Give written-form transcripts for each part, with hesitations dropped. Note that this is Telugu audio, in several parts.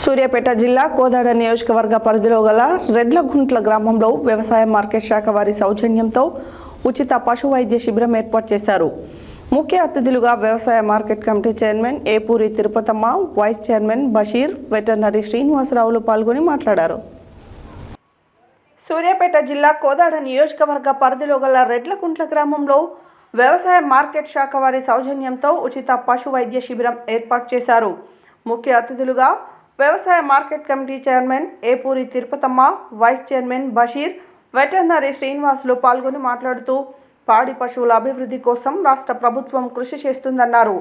సూర్యాపేట జిల్లా కోదాడ నియోజకవర్గ పరిధిలో గల రెడ్లగుంట్ల గ్రామంలో వ్యవసాయ మార్కెట్ శాఖ వారి సౌజన్యంతో ఉచిత పశు వైద్య శిబిరం ఏర్పాటు చేశారు. ముఖ్య అతిథులుగా వ్యవసాయ market committee chairman Epuri Tirupatamma, vice chairman Basheer, veterinary శ్రీనివాసరావులు పాల్గొని మాట్లాడారు. సూర్యాపేట జిల్లా కోదాడ నియోజకవర్గ పరిధిలో గల రెడ్లగుంట్ల గ్రామంలో వ్యవసాయ మార్కెట్ శాఖ వారి సౌజన్యంతో ఉచిత పశు వైద్య శిబిరం ఏర్పాటు చేశారు. ముఖ్య అతిథులుగా వ్యవసాయ market committee chairman Epuri Tirupatamma, vice chairman Basheer, veterinary Srinivasulu పాల్గొని మాట్లాడుతూ పాడి పశువుల అభివృద్ధి కోసం రాష్ట్ర ప్రభుత్వం కృషి చేస్తుందన్నారు.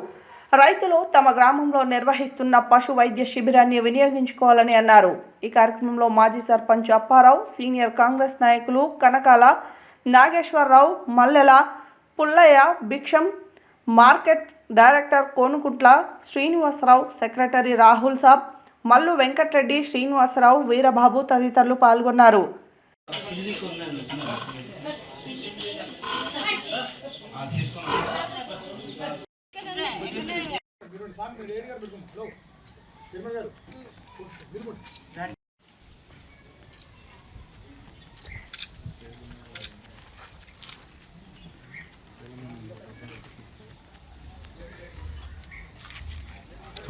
రైతులు తమ గ్రామంలో నిర్వహిస్తున్న పశు వైద్య శిబిరాన్ని వినియోగించుకోవాలని అన్నారు. ఈ కార్యక్రమంలో మాజీ సర్పంచ్ అప్పారావు, సీనియర్ కాంగ్రెస్ నాయకులు Kanakala Nageswara Rao, Mallela Pullaiah, Bhiksham, market director Konukuntla Srinivasa Rao, secretary Rahul Saab, Mallu Venkat Reddy, Srinivasa Rao, Veerababu తదితరులు పాల్గొన్నారు.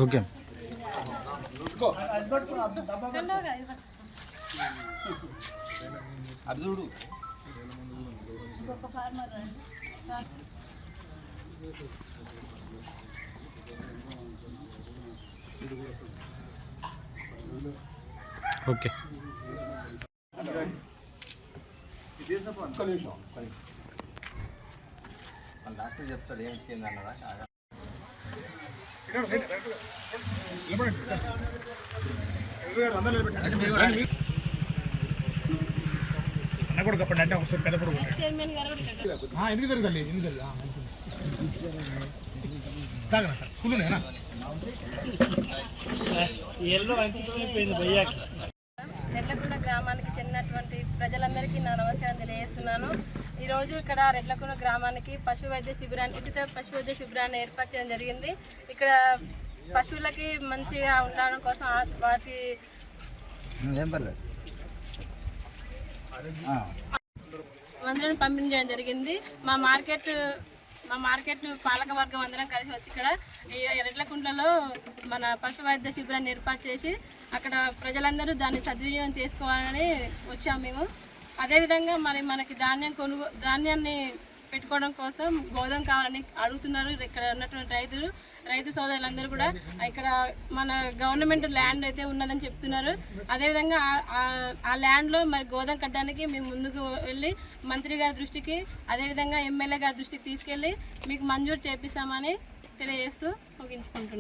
ఓకే అర్జుడు ఓకే డాక్టర్ చెప్తాడు ఏం వచ్చింది అన్నదా. అన్న కూడా చెప్పండి అంటే ఒకసారి పెద్ద కూడా ఎందుకు జరగాలి ఎందుకు తాగనా రెడ్లకుంట గ్రామానికి చెందినటువంటి ప్రజలందరికీ నా నమస్కారం తెలియజేస్తున్నాను. ఈరోజు ఇక్కడ రెడ్లకుంట గ్రామానికి పశు వైద్య శిబిరాన్ని, ఉచిత పశు వైద్య శిబిరాన్ని ఏర్పాటు చేయడం జరిగింది. ఇక్కడ పశువులకి మంచిగా ఉండడం కోసం వాటి అందరం పంపిణీ చేయడం జరిగింది. మా మార్కెట్ పాలక వర్గం అందరం కలిసి వచ్చి ఇక్కడ రెడ్లకుంటలో మన పశు వైద్య శిబిరాన్ని ఏర్పాటు చేసి అక్కడ ప్రజలందరూ దాన్ని సద్వినియోగం చేసుకోవాలని వచ్చాము మేము. అదేవిధంగా మనకి ధాన్యాన్ని పెట్టుకోవడం కోసం గోధుమ కావాలని అడుగుతున్నారు ఇక్కడ ఉన్నటువంటి రైతు సోదరులందరూ కూడా. ఇక్కడ మన గవర్నమెంట్ ల్యాండ్ అయితే ఉన్నదని చెప్తున్నారు. అదేవిధంగా ఆ ల్యాండ్లో మరి గోధుమ కట్టడానికి మేము ముందుకు వెళ్ళి మంత్రి గారి దృష్టికి, అదేవిధంగా ఎమ్మెల్యే గారి దృష్టికి తీసుకెళ్ళి మీకు మంజూరు చేపిస్తామని తెలియజేస్తూ ముగించుకుంటున్నాం.